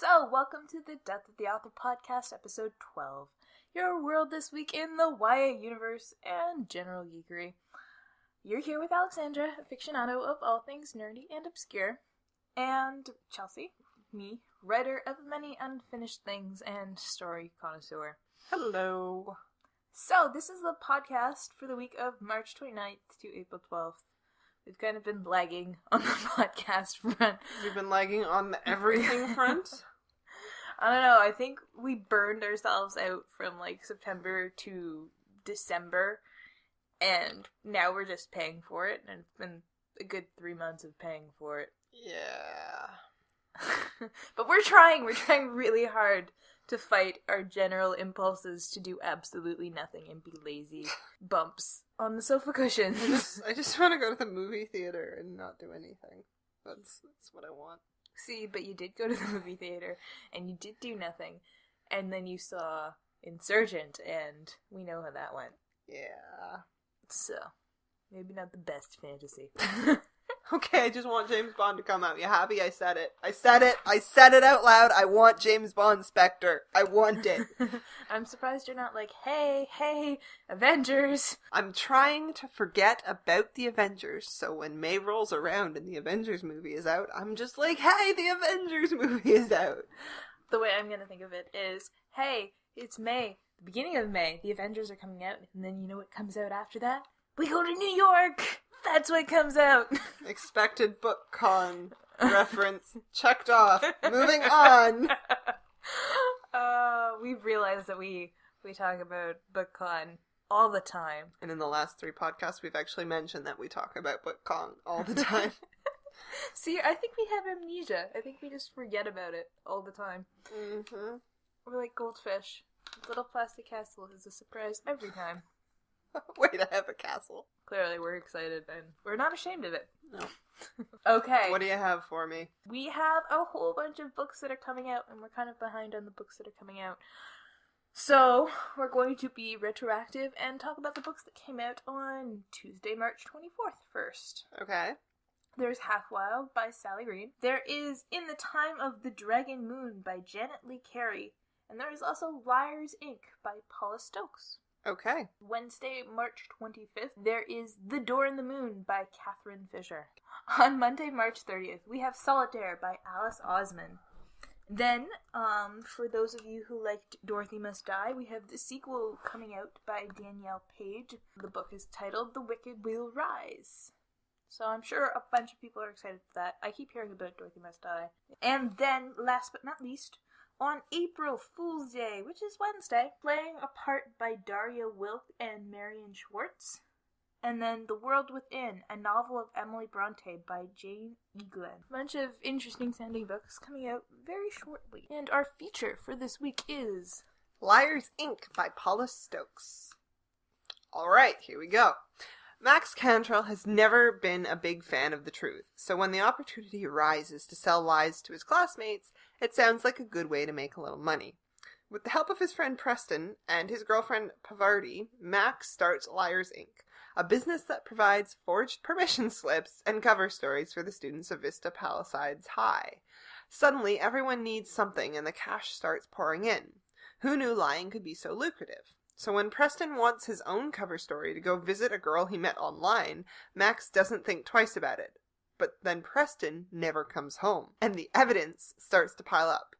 So, welcome to the Death of the Author podcast, episode 12. Your world this week in the YA universe and general geekery. You're here with Alexandra, aficionado of all things nerdy and obscure, and Chelsea, me, writer of many unfinished things and story connoisseur. Hello. So, this is the podcast for the week of March 29th to April 12th. We've kind of been lagging on the podcast front. We've been lagging on the everything front? I don't know, I think we burned ourselves out from like September to December, and now we're just paying for it, and it's been a good 3 months of paying for it. Yeah. But we're trying really hard to fight our general impulses to do absolutely nothing and be lazy bumps on the sofa cushions. I just want to go to the movie theater and not do anything. That's what I want. See, but you did go to the movie theater, and you did do nothing, and then you saw Insurgent, and we know how that went. Yeah. So, maybe not the best fantasy. Okay, I just want James Bond to come out. You happy? I said it. I said it out loud. I want James Bond Spectre. I want it. I'm surprised you're not like, hey, Avengers. I'm trying to forget about the Avengers, so when May rolls around and the Avengers movie is out, I'm just like, hey, the Avengers movie is out. The way I'm gonna think of it is, hey, it's May, the beginning of May, the Avengers are coming out, and then you know what comes out after that? We go to New York! That's what comes out! Expected BookCon reference checked off. Moving on! We've realized that we talk about BookCon all the time. And in the last 3 podcasts, we've actually mentioned that we talk about BookCon all the time. See, I think we have amnesia. I think we just forget about it all the time. Mm-hmm. We're like goldfish. Little plastic castle is a surprise every time. Way to have a castle. Clearly, we're excited, and we're not ashamed of it. No. Okay. What do you have for me? We have a whole bunch of books that are coming out, and we're kind of behind on the books that are coming out. So, we're going to be retroactive and talk about the books that came out on Tuesday, March 24th first. Okay. There's Half Wild by Sally Reed. There is In the Time of the Dragon Moon by Janet Lee Carey. And there is also Liars, Inc. by Paula Stokes. Okay. Wednesday, March 25th, there is The Door in the Moon by Catherine Fisher. On Monday, March 30th, we have Solitaire by Alice Osman. Then, for those of you who liked Dorothy Must Die, we have the sequel coming out by Danielle Page. The book is titled The Wicked Will Rise. So I'm sure a bunch of people are excited for that. I keep hearing about Dorothy Must Die. And then, last but not least, on April Fool's Day, which is Wednesday, Playing a Part by Daria Wilk and Marion Schwartz. And then The World Within, a novel of Emily Bronte by Jane Eaglen. A bunch of interesting sounding books coming out very shortly. And our feature for this week is Liars, Inc. by Paula Stokes. Alright, here we go. Max Cantrell has never been a big fan of the truth, so when the opportunity arises to sell lies to his classmates, it sounds like a good way to make a little money. With the help of his friend Preston and his girlfriend Pavardi, Max starts Liars, Inc., a business that provides forged permission slips and cover stories for the students of Vista Palisades High. Suddenly, everyone needs something and the cash starts pouring in. Who knew lying could be so lucrative? So when Preston wants his own cover story to go visit a girl he met online, Max doesn't think twice about it. But then Preston never comes home, and the evidence starts to pile up.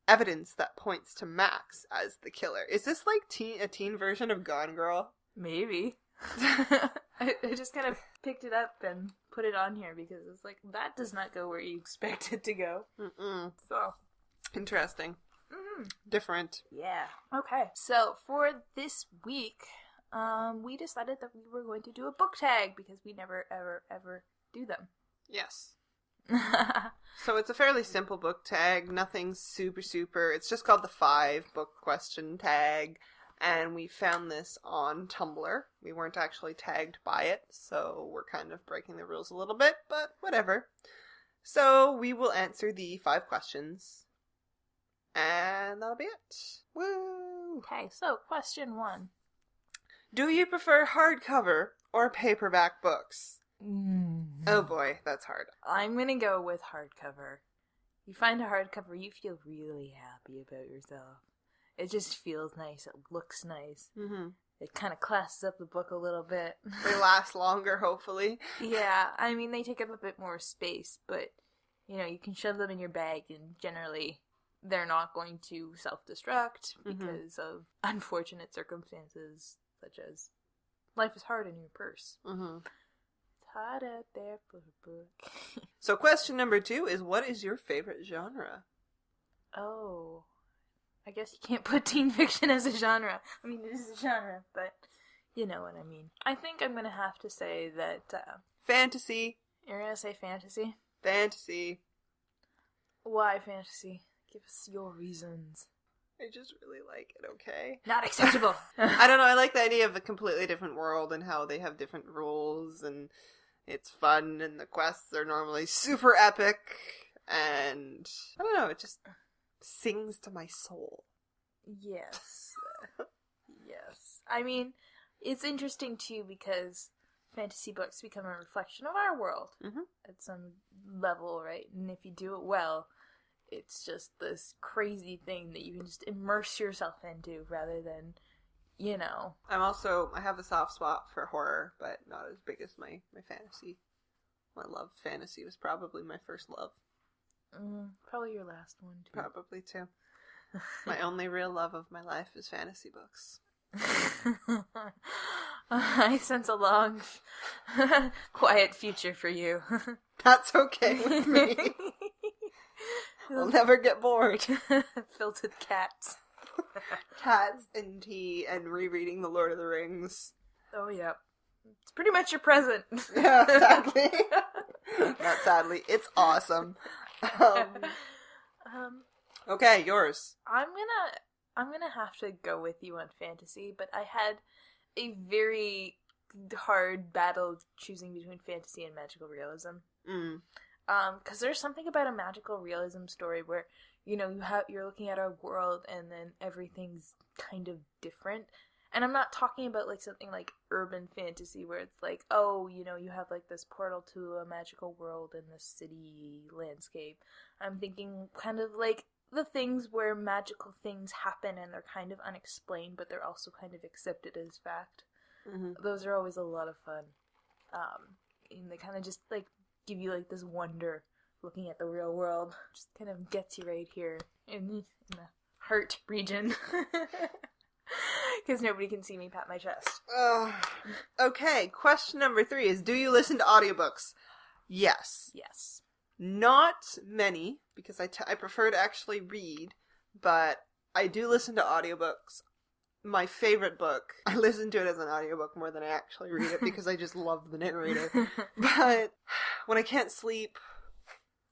Evidence that points to Max as the killer. Is this like a teen version of Gone Girl? Maybe. I just kind of picked it up and put it on here because it's like, that does not go where you expect it to go. Mm-mm. So. Interesting. Mm-hmm. Different. Yeah. Okay. So for this week, we decided that we were going to do a book tag because we never, ever do them. Yes. So it's a fairly simple book tag. Nothing super. It's just called the 5-book question tag. And we found this on Tumblr. We weren't actually tagged by it, so we're kind of breaking the rules a little bit, but whatever. So we will answer the 5 questions. And that'll be it. Woo! Okay, so question 1. Do you prefer hardcover or paperback books? Oh boy, that's hard. I'm gonna go with hardcover. You find a hardcover, you feel really happy about yourself. It just feels nice. It looks nice. Mm-hmm. It kind of classes up the book a little bit. They last longer, hopefully. Yeah, I mean, they take up a bit more space, but, you know, you can shove them in your bag, and generally they're not going to self-destruct because of unfortunate circumstances, such as life is hard in your purse. Mm-hmm. It's hard out there for a book. So question number 2 is, what is your favorite genre? Oh, I guess you can't put teen fiction as a genre. I mean, it is a genre, but you know what I mean. I think I'm going to have to say that... fantasy. You're going to say fantasy? Fantasy. Why fantasy? Give us your reasons. I just really like it, okay? Not acceptable! I don't know, I like the idea of a completely different world and how they have different rules, and it's fun, and the quests are normally super epic, and I don't know, it just sings to my soul. Yes. Yes. I mean, it's interesting too because fantasy books become a reflection of our world at some level, right? And if you do it well, it's just this crazy thing that you can just immerse yourself into rather than, you know. I have a soft spot for horror, but not as big as my fantasy. My love fantasy was probably my first love. Probably your last one, too. Probably, too. My only real love of my life is fantasy books. I sense a long, quiet future for you. That's okay with me. I'll never get bored. Filled with cats. Cats and tea and rereading The Lord of the Rings. Oh, yeah. It's pretty much your present. Yeah, sadly. Not sadly. It's awesome. Okay, yours. I'm gonna have to go with you on fantasy, but I had a very hard battle choosing between fantasy and magical realism. Because there's something about a magical realism story where, you know, you're looking at a world and then everything's kind of different. And I'm not talking about like something like urban fantasy where it's like, oh, you know, you have like this portal to a magical world in this city landscape. I'm thinking kind of like the things where magical things happen and they're kind of unexplained, but they're also kind of accepted as fact. Those are always a lot of fun. And they kind of just like give you like this wonder looking at the real world. Just kind of gets you right here in the heart region. Because nobody can see me pat my chest. Okay, question number 3 is, do you listen to audiobooks? Yes. Yes. Not many, because I prefer to actually read, but I do listen to audiobooks. My favorite book, I listen to it as an audiobook more than I actually read it because I just love the narrator. But when I can't sleep,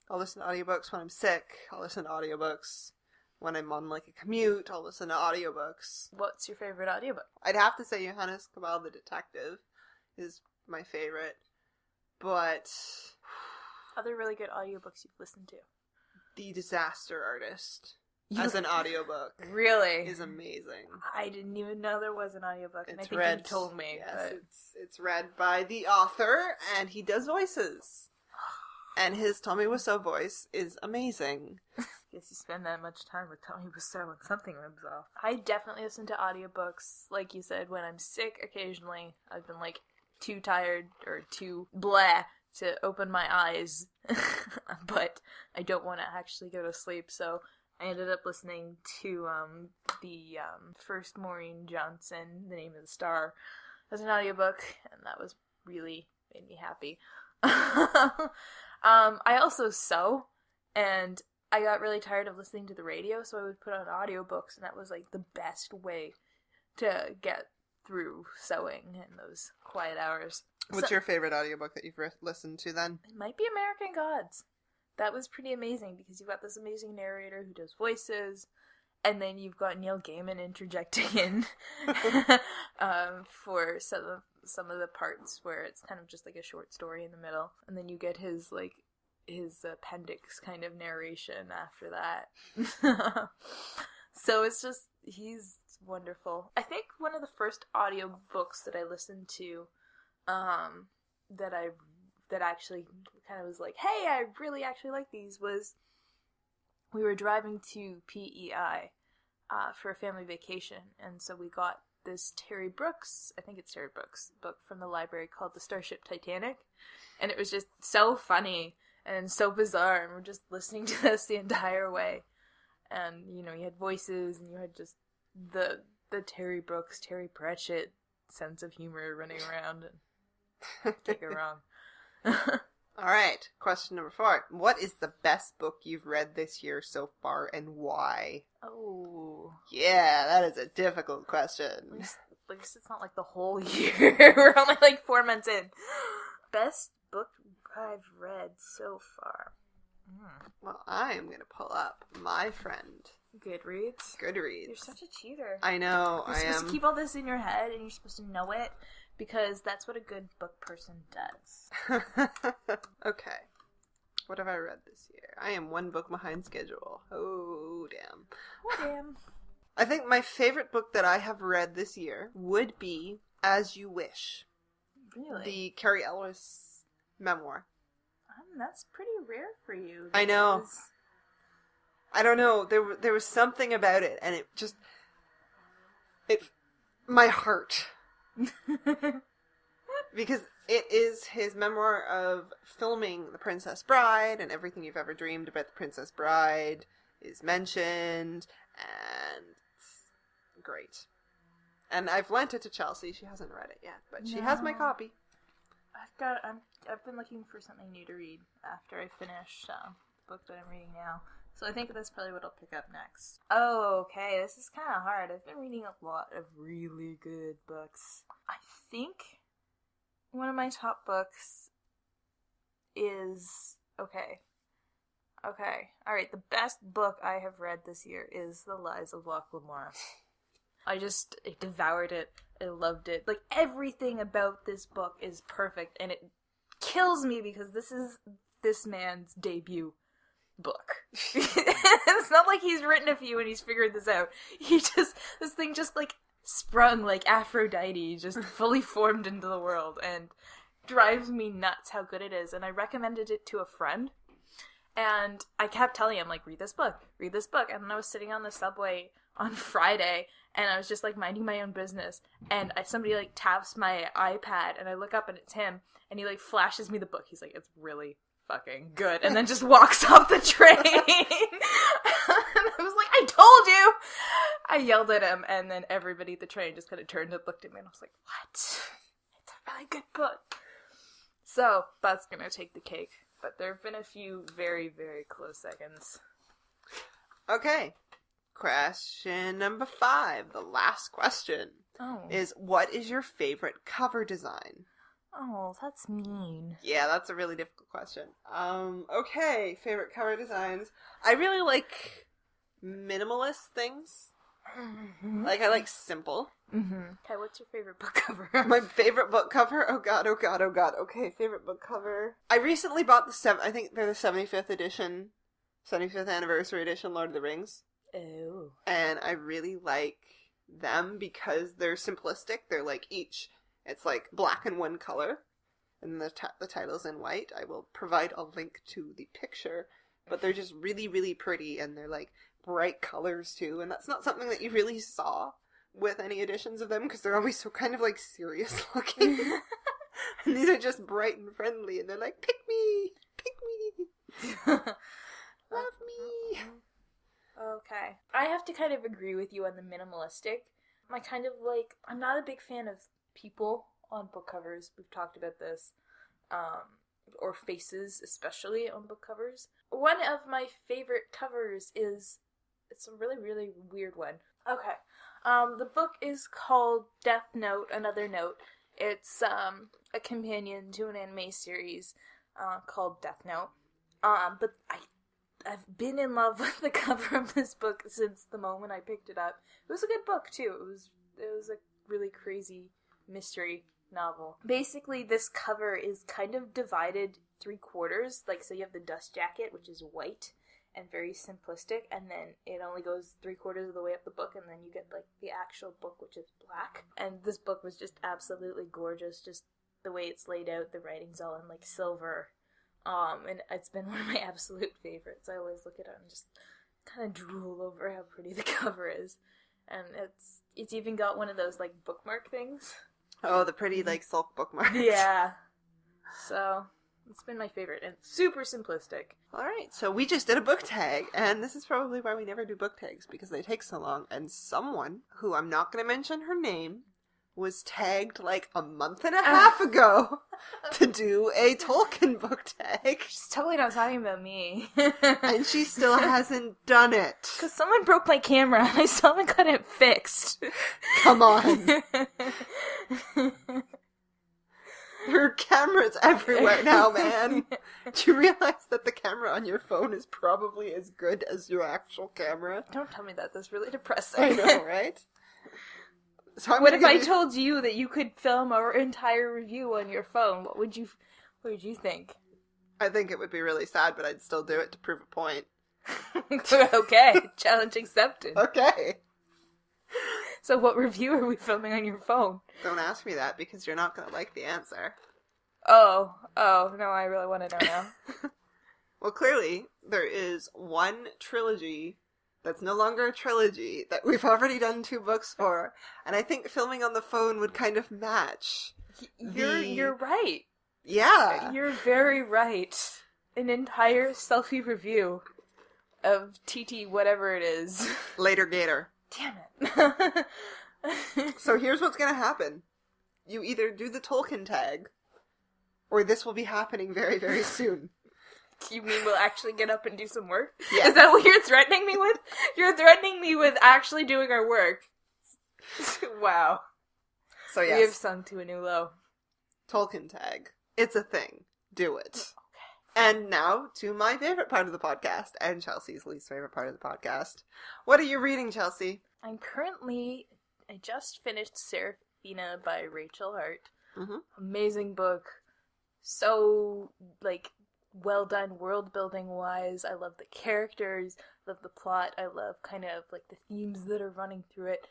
I'll listen to audiobooks. When I'm sick, I'll listen to audiobooks. When I'm on like a commute, I'll listen to audiobooks. What's your favorite audiobook? I'd have to say Johannes Cabal the Detective is my favorite, but other really good audiobooks you've listened to? The Disaster Artist as an audiobook really is amazing. I didn't even know there was an audiobook, and I think you told me. Yes, but... it's read by the author, and he does voices. And his Tommy Wiseau voice is amazing. Guess you spend that much time with Tommy Wiseau and something rubs off. I definitely listen to audiobooks, like you said, when I'm sick occasionally. I've been like too tired or too blah to open my eyes, but I don't want to actually go to sleep, so I ended up listening to the first Maureen Johnson, The Name of the Star, as an audiobook, and that was really made me happy. I also sew, and I got really tired of listening to the radio, so I would put on audiobooks, and that was like the best way to get through sewing in those quiet hours. What's your favorite audiobook that you've listened to then? It might be American Gods. That was pretty amazing because you've got this amazing narrator who does voices, and then you've got Neil Gaiman interjecting in for some of the parts where it's kind of just like a short story in the middle, and then you get his appendix kind of narration after that. So it's just, he's wonderful. I think one of the first audiobooks that I listened to that actually kind of was like, hey, I really actually like these, was we were driving to PEI for a family vacation, and so we got this Terry Brooks, I think it's Terry Brooks, book from the library called The Starship Titanic, and it was just so funny and so bizarre, and we're just listening to this the entire way, and, you know, you had voices, and you had just the Terry Brooks, Terry Pratchett sense of humor running around, and can't go wrong. Alright, question number 4. What is the best book you've read this year so far, and why? Oh. Yeah, that is a difficult question. At least it's not like the whole year. We're only like 4 months in. Best book I've read so far. Well, I am going to pull up my friend. Goodreads. Goodreads. You're such a cheater. I know, You're supposed to keep all this in your head, and you're supposed to know it, because that's what a good book person does. Okay. What have I read this year? I am 1 book behind schedule. Oh, damn. Oh, damn. I think my favorite book that I have read this year would be As You Wish. Really? The Carrie Ellis memoir. That's pretty rare for you. I know. I don't know. There was something about it, and my heart. Because it is his memoir of filming The Princess Bride, and everything you've ever dreamed about The Princess Bride is mentioned, and it's great. And I've lent it to Chelsea. She hasn't read it yet, but she has my copy. I've been looking for something new to read after I finish the book that I'm reading now. So I think that's probably what I'll pick up next. Oh, okay. This is kind of hard. I've been reading a lot of really good books. I think one of my top books is... Okay. Alright, the best book I have read this year is The Lies of Locke Lamora. I devoured it. I loved it. Like, everything about this book is perfect, and it kills me because this is this man's debut book. It's not like he's written a few and he's figured this out. This thing just, like, sprung like Aphrodite, just fully formed into the world, and drives me nuts how good it is. And I recommended it to a friend, and I kept telling him, like, read this book. And then I was sitting on the subway on Friday, and I was just, like, minding my own business, and somebody, like, taps my iPad, and I look up, and it's him, and he, like, flashes me the book. He's like, it's really fucking good, and then just walks off the train. And I was like, I told you! I yelled at him, and then everybody at the train just kind of turned and looked at me, and I was like, what? It's a really good book. So, that's gonna take the cake. But there have been a few very, very close seconds. Okay. Question number 5, the last question, is what is your favorite cover design? Oh, that's mean. Yeah, that's a really difficult question. Okay, favorite cover designs. I really like minimalist things. Mm-hmm. Like, I like simple. Mm-hmm. Okay, what's your favorite book cover? My favorite book cover? Oh god. Okay, favorite book cover. I recently bought I think they're the 75th edition, 75th anniversary edition Lord of the Rings. Oh. And I really like them because they're simplistic. They're like it's like black and one color, and the title's in white. I will provide a link to the picture, but they're just really, really pretty, and they're like bright colors too, and that's not something that you really saw with any editions of them because they're always so kind of like serious looking. And these are just bright and friendly, and they're like, pick me, love me. Okay. I have to kind of agree with you on the minimalistic. I'm not a big fan of people on book covers. We've talked about this. Or faces, especially on book covers. One of my favorite covers it's a really, really weird one. Okay. The book is called Death Note, Another Note. It's a companion to an anime series called Death Note. But I've been in love with the cover of this book since the moment I picked it up. It was a good book too. It was a really crazy mystery novel. Basically, this cover is kind of divided 3/4. Like, so you have the dust jacket, which is white and very simplistic, and then it only goes 3/4 of the way up the book, and then you get like the actual book, which is black. And this book was just absolutely gorgeous. Just the way it's laid out, the writing's all in like silver. And it's been one of my absolute favorites. I always look at it and just kind of drool over how pretty the cover is. And it's even got one of those, like, bookmark things. Oh, the pretty, like, silk bookmarks. Yeah. So, it's been my favorite, and super simplistic. Alright, so we just did a book tag, and this is probably why we never do book tags, because they take so long, and someone, who I'm not going to mention her name, was tagged like a month and a half ago to do a Tolkien book tag. She's totally not talking about me. And she still hasn't done it. Because someone broke my camera and I still haven't got it fixed. Come on. Your camera's everywhere now, man. Do you realize that the camera on your phone is probably as good as your actual camera? Don't tell me that. That's really depressing. I know, right? So what if I told you that you could film our entire review on your phone? What would you think? I think it would be really sad, but I'd still do it to prove a point. Okay, challenge accepted. Okay. So what review are we filming on your phone? Don't ask me that, because you're not going to like the answer. Oh, no, I really want to know now. Well, clearly, there is one trilogy that's no longer a trilogy that we've already done 2 books for, and I think filming on the phone would kind of match. You're right. Yeah. You're very right. An entire selfie review of TT whatever it is. Later Gator. Damn it. So here's what's gonna happen. You either do the Tolkien tag, or this will be happening very, very soon. You mean we'll actually get up and do some work? Yes. Is that what you're threatening me with? You're threatening me with actually doing our work. Wow. So yes. We have sunk to a new low. Tolkien tag. It's a thing. Do it. Okay. And now to my favorite part of the podcast, and Chelsea's least favorite part of the podcast. What are you reading, Chelsea? I just finished Seraphina by Rachel Hart. Mm-hmm. Amazing book. So, like, well done world building wise. I love the characters, love the plot, I love kind of like the themes that are running through it.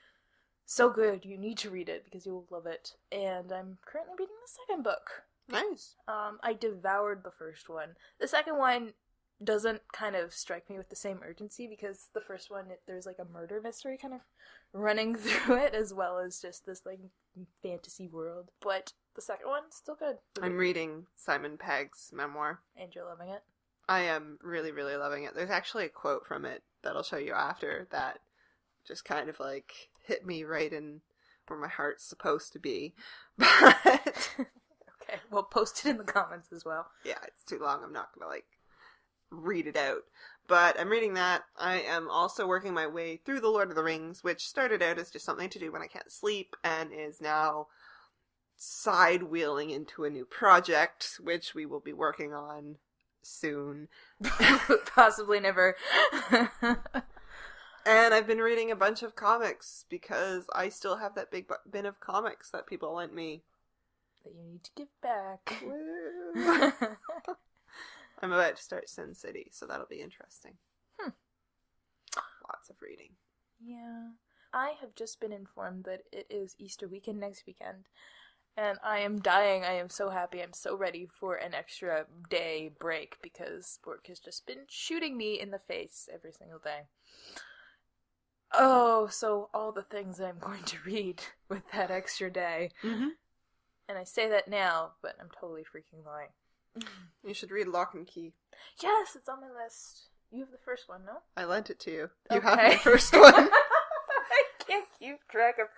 So good. You need to read it because you will love it. And I'm currently reading the second book. Nice. I devoured the first one. The second one doesn't kind of strike me with the same urgency because the first one, there's like a murder mystery kind of running through it as well as just this like fantasy world. But the second one's still good. I'm reading Simon Pegg's memoir. And you're loving it? I am really, really loving it. There's actually a quote from it that I'll show you after that just kind of like hit me right in where my heart's supposed to be. But okay, well, post it in the comments as well. Yeah, it's too long. I'm not gonna like read it out. But I'm reading that. I am also working my way through The Lord of the Rings, which started out as just something to do when I can't sleep and is now side-wheeling into a new project, which we will be working on soon. Possibly never. And I've been reading a bunch of comics because I still have that big bin of comics that people lent me. That you need to give back. I'm about to start Sin City, so that'll be interesting. Lots of reading. Yeah. I have just been informed that it is Easter weekend next weekend. And I am dying. I am so happy. I'm so ready for an extra day break because work has just been shooting me in the face every single day. Oh, so all the things I'm going to read with that extra day. Mm-hmm. And I say that now, but I'm totally freaking lying. You should read Lock and Key. Yes, it's on my list. You have the first one, no? I lent it to you. You Okay. have the first one. I can't keep track of...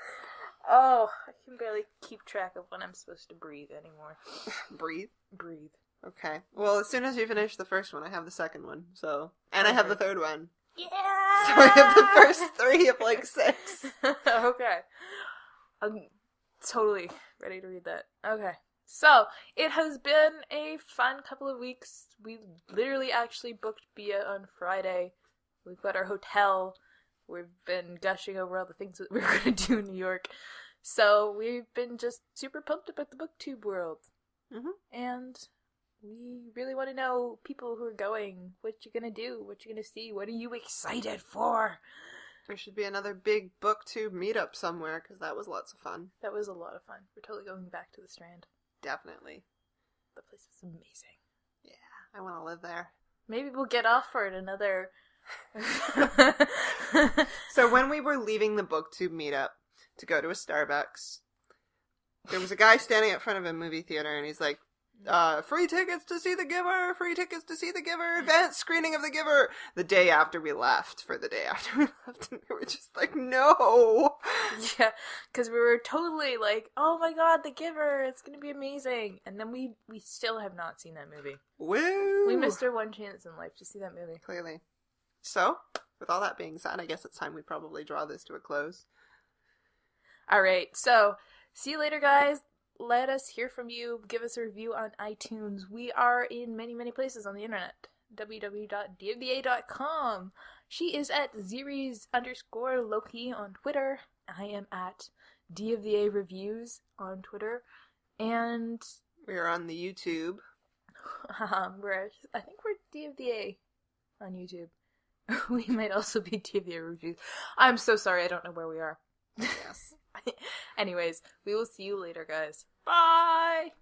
Oh, I can barely keep track of when I'm supposed to breathe anymore. Breathe? Breathe. Okay. Well, as soon as you finish the first one, I have the second one, so... And I have the third one. Yeah! So I have the first 3 of, like, 6. Okay. I'm totally ready to read that. Okay. So, it has been a fun couple of weeks. We literally actually booked Bia on Friday. We've got our hotel. We've been gushing over all the things that we were going to do in New York. So, we've been just super pumped about the booktube world. Mm-hmm. And we really want to know people who are going, what you're going to do, what you're going to see, what are you excited for? There should be another big booktube meetup somewhere, because that was lots of fun. That was a lot of fun. We're totally going back to the Strand. Definitely. The place was amazing. Yeah, I want to live there. Maybe we'll get offered another So when we were leaving the booktube meetup to go to a Starbucks, there was a guy standing in front of a movie theater, and he's like, free tickets to see The Giver! Free tickets to see The Giver! Advanced screening of The Giver! The day after we left, and we were just like, no! Yeah, because we were totally like, oh my god, The Giver, it's gonna be amazing! And then we still have not seen that movie. Woo! We missed our one chance in life to see that movie. Clearly. So, with all that being said, I guess it's time we probably draw this to a close. Alright, so, see you later, guys. Let us hear from you. Give us a review on iTunes. We are in many, many places on the internet. www.doftheA.com. She is at Zeres_Loki on Twitter. I am at D of the A Reviews on Twitter. And we're on the YouTube. I think we're D of the A on YouTube. We might also be D of the A Reviews. I'm so sorry, I don't know where we are. Yes. Anyways, we will see you later, guys. Bye!